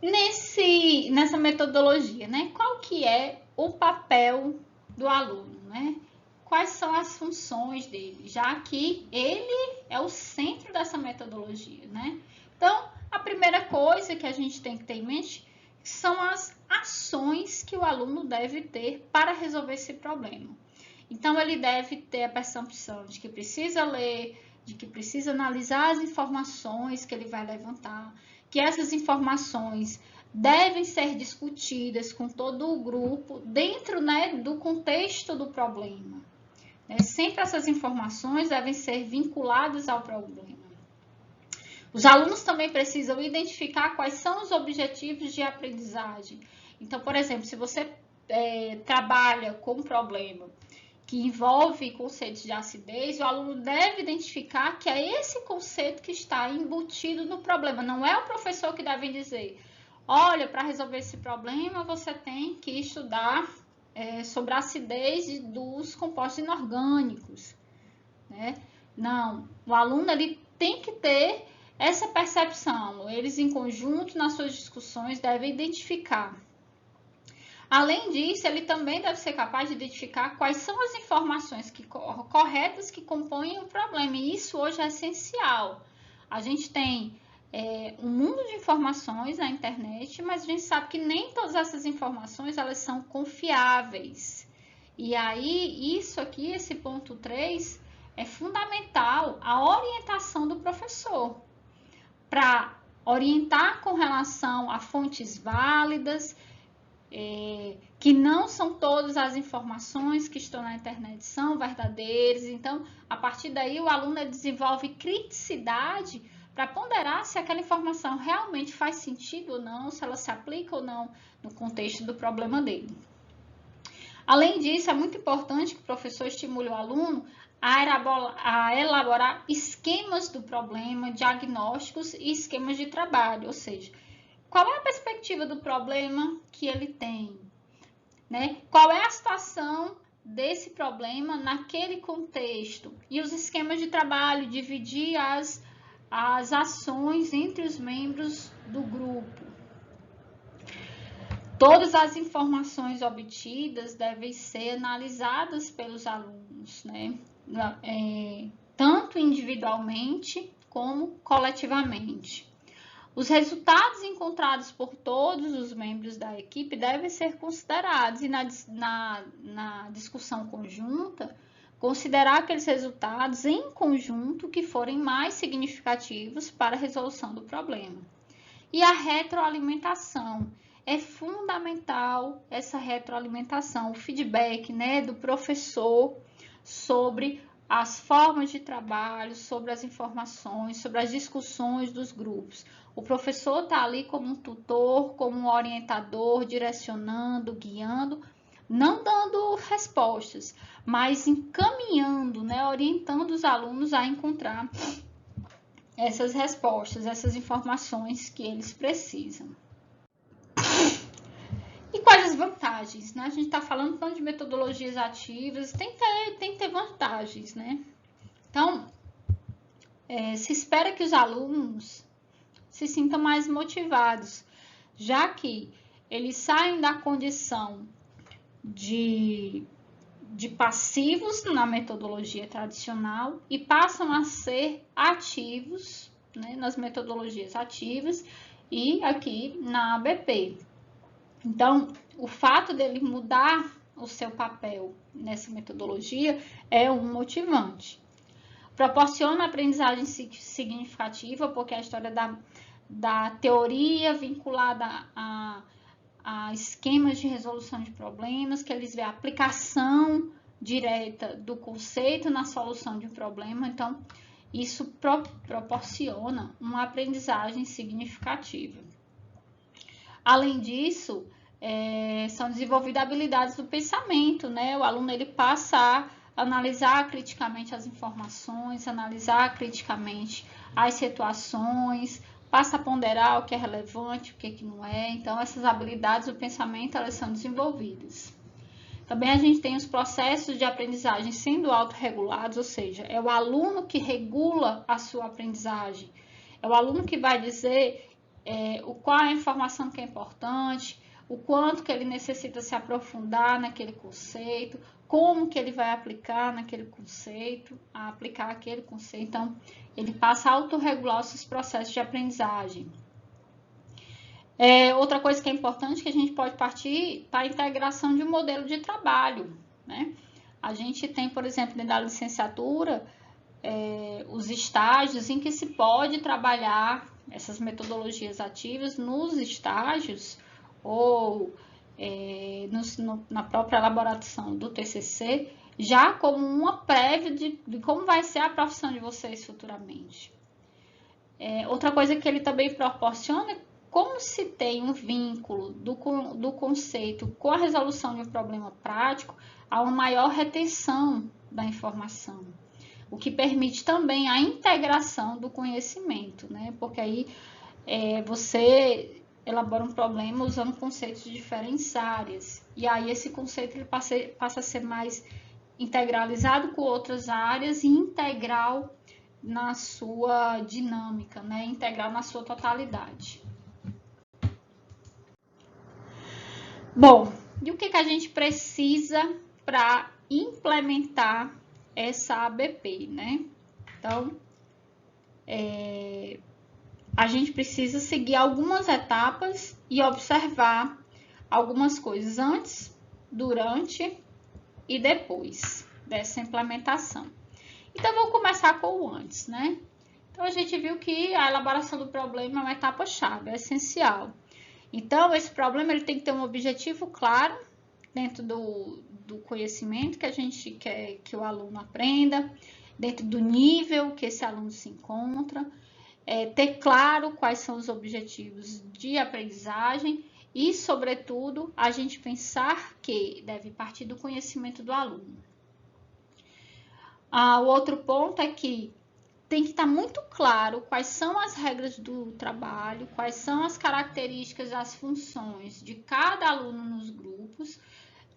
Nessa metodologia, né? Qual que é o papel do aluno, né? Quais são as funções dele, já que ele é o centro dessa metodologia, né? Então, a primeira coisa que a gente tem que ter em mente são as ações que o aluno deve ter para resolver esse problema. Então, ele deve ter a percepção de que precisa ler, de que precisa analisar as informações que ele vai levantar, que essas informações devem ser discutidas com todo o grupo dentro, né, do contexto do problema. Sempre essas informações devem ser vinculadas ao problema. Os alunos também precisam identificar quais são os objetivos de aprendizagem. Então, por exemplo, se você trabalha com um problema que envolve conceitos de acidez, o aluno deve identificar que é esse conceito que está embutido no problema. Não é o professor que deve dizer, olha, para resolver esse problema, você tem que estudar sobre a acidez dos compostos inorgânicos, né? Não, o aluno ele tem que ter essa percepção. Eles, em conjunto, nas suas discussões, devem identificar. Além disso, ele também deve ser capaz de identificar quais são as informações corretas que compõem o problema. E isso hoje é essencial. A gente tem um mundo de informações na internet, mas a gente sabe que nem todas essas informações elas são confiáveis. E aí, isso aqui, esse ponto 3, é fundamental a orientação do professor para orientar com relação a fontes válidas, que não são todas as informações que estão na internet são verdadeiras. Então, a partir daí, o aluno desenvolve criticidade para ponderar se aquela informação realmente faz sentido ou não, se ela se aplica ou não no contexto do problema dele. Além disso, é muito importante que o professor estimule o aluno a elaborar esquemas do problema, diagnósticos e esquemas de trabalho, ou seja, qual é a perspectiva do problema que ele tem, né? Qual é a situação desse problema naquele contexto? E os esquemas de trabalho, dividir as ações entre os membros do grupo. Todas as informações obtidas devem ser analisadas pelos alunos, né? Tanto individualmente como coletivamente. Os resultados encontrados por todos os membros da equipe devem ser considerados e na discussão conjunta, considerar aqueles resultados em conjunto que forem mais significativos para a resolução do problema. E a retroalimentação. É fundamental essa retroalimentação, o feedback, né, do professor sobre as formas de trabalho, sobre as informações, sobre as discussões dos grupos. O professor está ali como um tutor, como um orientador, direcionando, guiando, não dando respostas, mas encaminhando, né, orientando os alunos a encontrar essas respostas, essas informações que eles precisam. E quais as vantagens, né? A gente está falando tanto de metodologias ativas, tem que ter vantagens, né? Então, se espera que os alunos se sintam mais motivados, já que eles saem da condição de passivos na metodologia tradicional e passam a ser ativos, né, nas metodologias ativas e aqui na ABP. Então, o fato dele mudar o seu papel nessa metodologia é um motivante. Proporciona aprendizagem significativa, porque a história da teoria vinculada a esquemas de resolução de problemas, que eles veem a aplicação direta do conceito na solução de um problema. Então, isso proporciona uma aprendizagem significativa. Além disso, são desenvolvidas habilidades do pensamento, né? O aluno ele passa a analisar criticamente as informações, analisar criticamente as situações, passa a ponderar o que é relevante, o que não é. Então, essas habilidades do pensamento, elas são desenvolvidas. Também a gente tem os processos de aprendizagem sendo autorregulados, ou seja, é o aluno que regula a sua aprendizagem. É o aluno que vai dizer qual é a informação que é importante, o quanto que ele necessita se aprofundar naquele conceito, como que ele vai aplicar naquele conceito, aplicar aquele conceito. Então, ele passa a autorregular os seus processos de aprendizagem. Outra coisa que é importante, que a gente pode partir para a integração de um modelo de trabalho, né? A gente tem, por exemplo, dentro da licenciatura, os estágios em que se pode trabalhar essas metodologias ativas nos estágios ou na própria elaboração do TCC, já como uma prévia de como vai ser a profissão de vocês futuramente. Outra coisa que ele também proporciona é como se tem um vínculo do conceito com a resolução de um problema prático, há uma maior retenção da informação, o que permite também a integração do conhecimento, né? Porque aí você elabora um problema usando conceitos de diferentes áreas, e aí esse conceito ele passa a ser mais integralizado com outras áreas e integral na sua dinâmica, né? Integral na sua totalidade. Bom, e o que a gente precisa para implementar essa ABP, né? Então, a gente precisa seguir algumas etapas e observar algumas coisas antes, durante e depois dessa implementação. Então, vamos começar com o antes, né? Então, a gente viu que a elaboração do problema é uma etapa-chave, é essencial. Então, esse problema ele tem que ter um objetivo claro dentro do conhecimento que a gente quer que o aluno aprenda, dentro do nível que esse aluno se encontra, ter claro quais são os objetivos de aprendizagem e, sobretudo, a gente pensar que deve partir do conhecimento do aluno. O outro ponto é que tem que estar muito claro quais são as regras do trabalho, quais são as características, as funções de cada aluno nos grupos,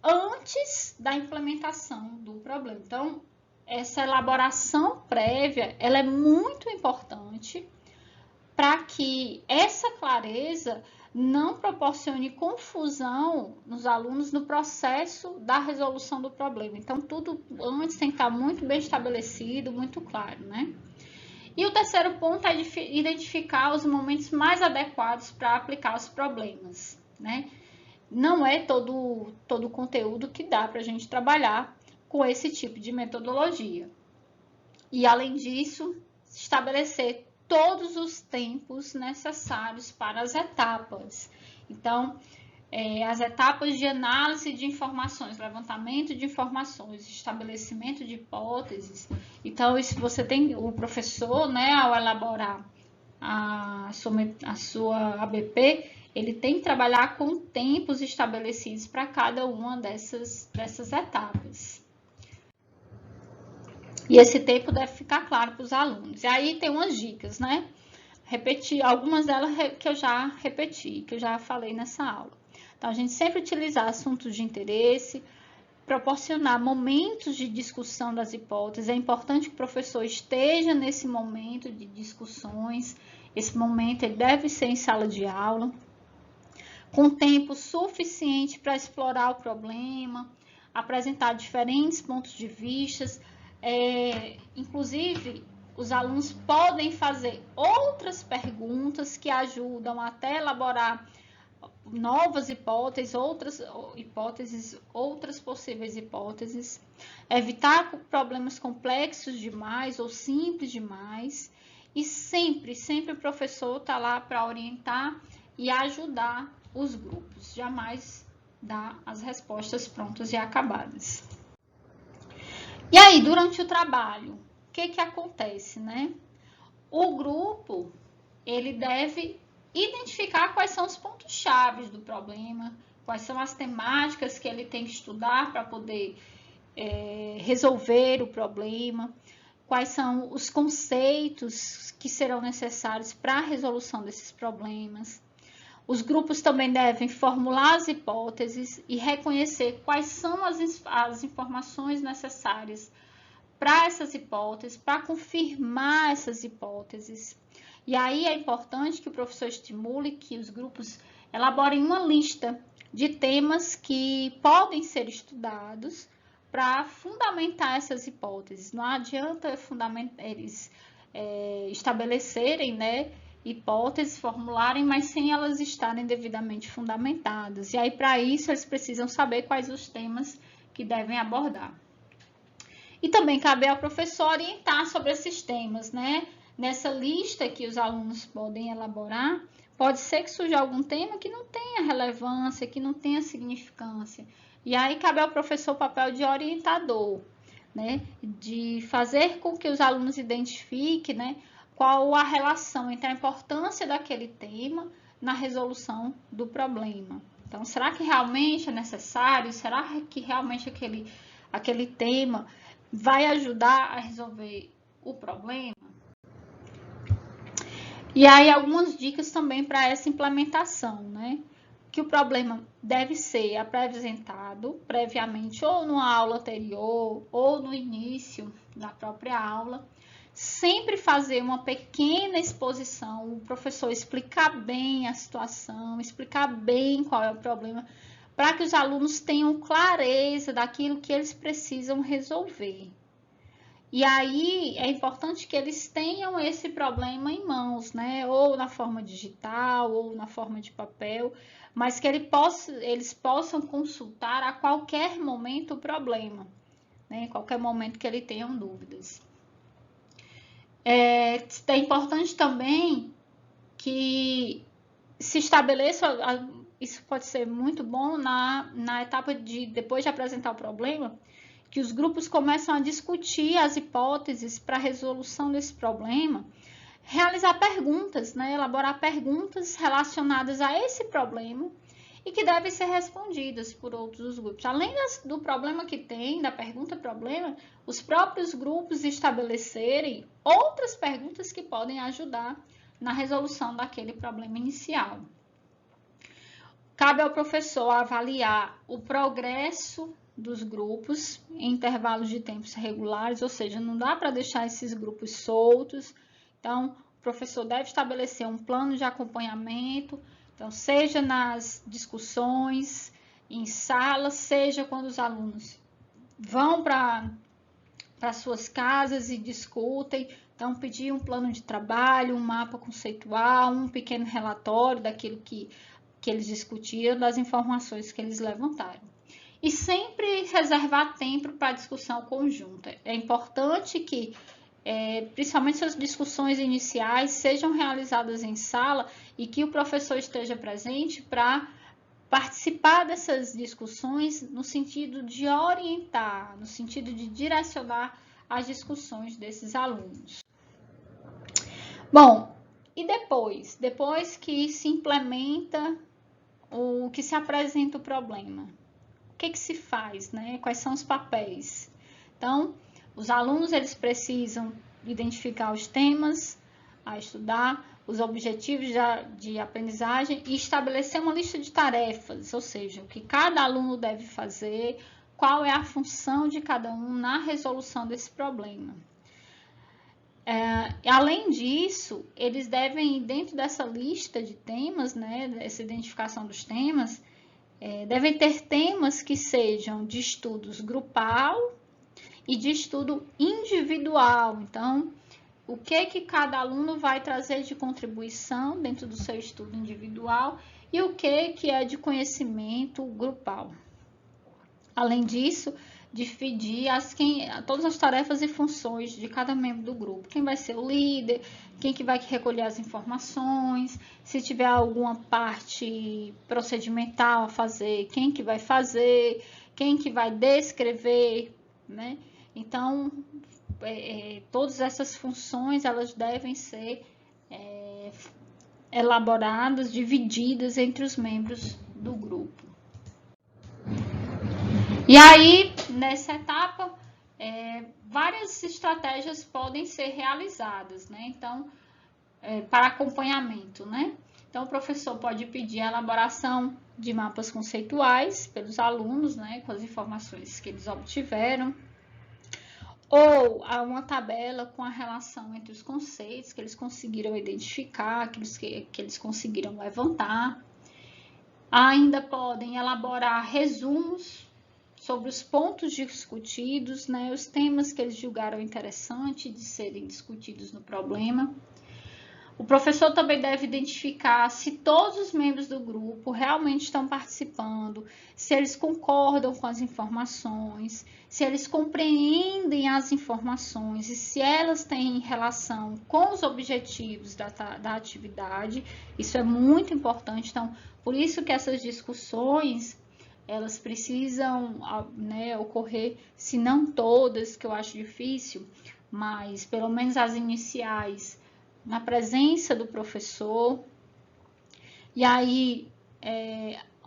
antes da implementação do problema. Então, essa elaboração prévia, ela é muito importante para que essa clareza não proporcione confusão nos alunos no processo da resolução do problema. Então, tudo antes tem que estar muito bem estabelecido, muito claro, né? E o terceiro ponto é identificar os momentos mais adequados para aplicar os problemas, né? Não é todo o conteúdo que dá para a gente trabalhar com esse tipo de metodologia. E, além disso, estabelecer todos os tempos necessários para as etapas. Então, as etapas de análise de informações, levantamento de informações, estabelecimento de hipóteses. Então, isso você tem o professor, né, ao elaborar a sua ABP, ele tem que trabalhar com tempos estabelecidos para cada uma dessas etapas. E esse tempo deve ficar claro para os alunos. E aí tem umas dicas, né? Repetir algumas delas que eu já repeti, que eu já falei nessa aula. Então, a gente sempre utilizar assuntos de interesse, proporcionar momentos de discussão das hipóteses. É importante que o professor esteja nesse momento de discussões. Esse momento ele deve ser em sala de aula, com tempo suficiente para explorar o problema, apresentar diferentes pontos de vista. Inclusive, os alunos podem fazer outras perguntas que ajudam até elaborar novas hipóteses, outras possíveis hipóteses, evitar problemas complexos demais ou simples demais, e sempre o professor está lá para orientar e ajudar os grupos, jamais dar as respostas prontas e acabadas. E aí, durante o trabalho, o que acontece, né? O grupo, ele deve identificar quais são os pontos chaves do problema, quais são as temáticas que ele tem que estudar para poder resolver o problema, quais são os conceitos que serão necessários para a resolução desses problemas. Os grupos também devem formular as hipóteses e reconhecer quais são as informações necessárias para essas hipóteses, para confirmar essas hipóteses. E aí é importante que o professor estimule que os grupos elaborem uma lista de temas que podem ser estudados para fundamentar essas hipóteses. Não adianta eles estabelecerem, né, hipóteses, formularem, mas sem elas estarem devidamente fundamentadas. E aí, para isso, eles precisam saber quais os temas que devem abordar. E também cabe ao professor orientar sobre esses temas, né? Nessa lista que os alunos podem elaborar, pode ser que surja algum tema que não tenha relevância, que não tenha significância. E aí cabe ao professor o papel de orientador, né? De fazer com que os alunos identifiquem, né, qual a relação entre a importância daquele tema na resolução do problema. Então, será que realmente é necessário? Será que realmente aquele tema vai ajudar a resolver o problema? E aí, algumas dicas também para essa implementação, né? Que o problema deve ser apresentado previamente ou numa aula anterior ou no início da própria aula. Sempre fazer uma pequena exposição, o professor explicar bem a situação, explicar bem qual é o problema, para que os alunos tenham clareza daquilo que eles precisam resolver. E aí é importante que eles tenham esse problema em mãos, né? Ou na forma digital, ou na forma de papel, mas que eles possam consultar a qualquer momento o problema, né? Em qualquer momento que eles tenham dúvidas. É importante também que se estabeleça, isso pode ser muito bom na etapa de, depois de apresentar o problema, que os grupos começam a discutir as hipóteses para a resolução desse problema, realizar perguntas, né? Elaborar perguntas relacionadas a esse problema e que devem ser respondidas por outros grupos. Além do problema que tem, da pergunta-problema, os próprios grupos estabelecerem outras perguntas que podem ajudar na resolução daquele problema inicial. Cabe ao professor avaliar o progresso dos grupos em intervalos de tempos regulares, ou seja, não dá para deixar esses grupos soltos. Então, o professor deve estabelecer um plano de acompanhamento, então, seja nas discussões, em sala, seja quando os alunos vão para suas casas e discutem. Então, pedir um plano de trabalho, um mapa conceitual, um pequeno relatório daquilo que eles discutiram, das informações que eles levantaram. E sempre reservar tempo para discussão conjunta. É importante que, principalmente as discussões iniciais, sejam realizadas em sala e que o professor esteja presente para participar dessas discussões no sentido de orientar, no sentido de direcionar as discussões desses alunos. Bom, e depois que se implementa que se apresenta o problema, o que se faz, né? Quais são os papéis? Então, os alunos eles precisam identificar os temas a estudar, os objetivos de aprendizagem e estabelecer uma lista de tarefas, ou seja, o que cada aluno deve fazer, qual é a função de cada um na resolução desse problema. Além disso, eles devem, dentro dessa lista de temas, né, dessa identificação dos temas, devem ter temas que sejam de estudos grupal e de estudo individual. Então, o que cada aluno vai trazer de contribuição dentro do seu estudo individual e o que é de conhecimento grupal. Além disso, dividir todas as tarefas e funções de cada membro do grupo. Quem vai ser o líder, quem que vai recolher as informações, se tiver alguma parte procedimental a fazer, quem que vai fazer, quem que vai descrever, né? Então, todas essas funções, elas devem ser elaboradas, divididas entre os membros do grupo. E aí, nessa etapa, várias estratégias podem ser realizadas, né? Então, para acompanhamento, né? Então, o professor pode pedir a elaboração de mapas conceituais pelos alunos, né? Com as informações que eles obtiveram. ou há uma tabela com a relação entre os conceitos que eles conseguiram identificar, que eles conseguiram levantar. Ainda podem elaborar resumos sobre os pontos discutidos, né, os temas que eles julgaram interessante de serem discutidos no problema. O professor também deve identificar se todos os membros do grupo realmente estão participando, se eles concordam com as informações, se eles compreendem as informações e se elas têm relação com os objetivos da atividade. Isso é muito importante. Então, por isso que essas discussões, elas precisam, né, ocorrer, se não todas, que eu acho difícil, mas pelo menos as iniciais, na presença do professor. E aí,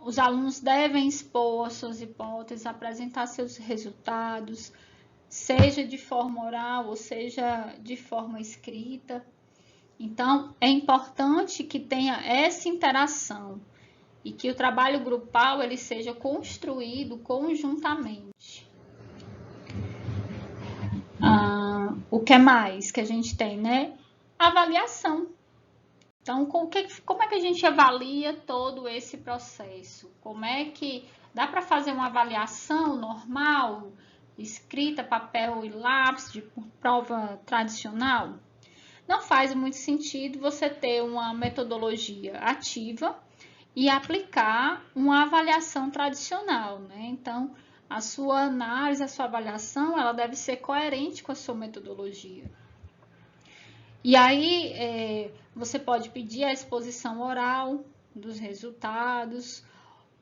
os alunos devem expor as suas hipóteses, apresentar seus resultados, seja de forma oral ou seja de forma escrita. Então, é importante que tenha essa interação e que o trabalho grupal ele seja construído conjuntamente. O que mais que a gente tem, né? Avaliação. Então, como é que a gente avalia todo esse processo? Como é que dá para fazer uma avaliação normal, escrita, papel e lápis, de prova tradicional? Não faz muito sentido você ter uma metodologia ativa e aplicar uma avaliação tradicional, né? Então, a sua análise, a sua avaliação, ela deve ser coerente com a sua metodologia. E aí, você pode pedir a exposição oral dos resultados,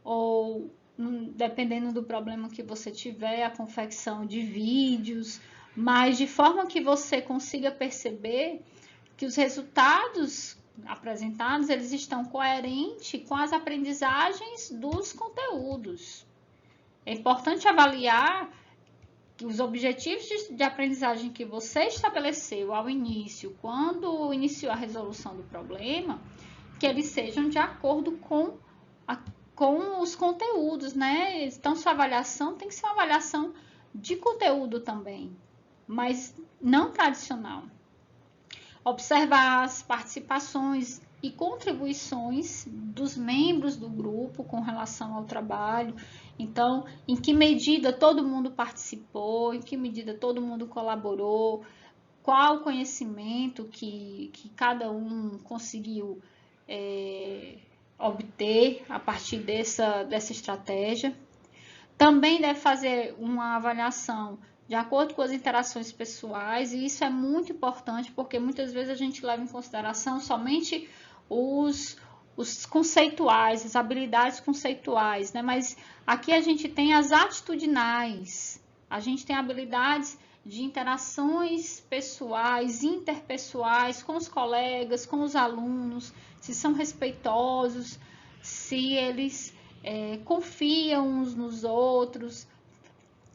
ou, dependendo do problema que você tiver, a confecção de vídeos, mas de forma que você consiga perceber que os resultados apresentados, eles estão coerentes com as aprendizagens dos conteúdos. É importante avaliar os objetivos de aprendizagem que você estabeleceu ao início, quando iniciou a resolução do problema, que eles sejam de acordo com os conteúdos, né? Então, sua avaliação tem que ser uma avaliação de conteúdo também, mas não tradicional. Observar as participações e contribuições dos membros do grupo com relação ao trabalho. Então, em que medida todo mundo participou, em que medida todo mundo colaborou, qual o conhecimento que cada um conseguiu obter a partir dessa estratégia. Também deve fazer uma avaliação de acordo com as interações pessoais, e isso é muito importante, porque muitas vezes a gente leva em consideração somente os conceituais, as habilidades conceituais, né? Mas aqui a gente tem as atitudinais, a gente tem habilidades de interações pessoais, interpessoais, com os colegas, com os alunos, se são respeitosos, se eles confiam uns nos outros.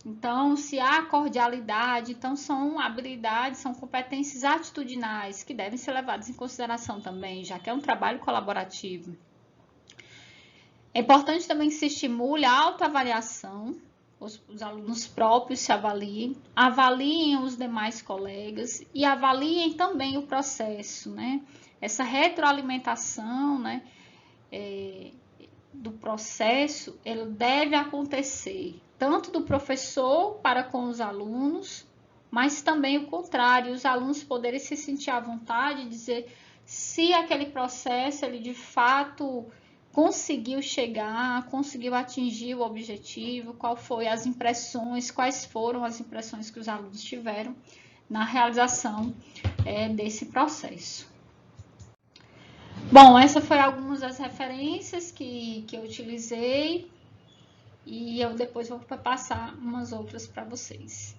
Então, se há cordialidade, então são habilidades, são competências atitudinais que devem ser levadas em consideração também, já que é um trabalho colaborativo. É importante também que se estimule a autoavaliação, os alunos próprios se avaliem, avaliem os demais colegas e avaliem também o processo, né? Essa retroalimentação, né, do processo, ele deve acontecer tanto do professor para com os alunos, mas também o contrário, os alunos poderem se sentir à vontade de dizer se aquele processo ele de fato conseguiu chegar, conseguiu atingir o objetivo, quais foram as impressões que os alunos tiveram na realização desse processo. Bom, essas foram algumas das referências que eu utilizei e eu depois vou passar umas outras para vocês.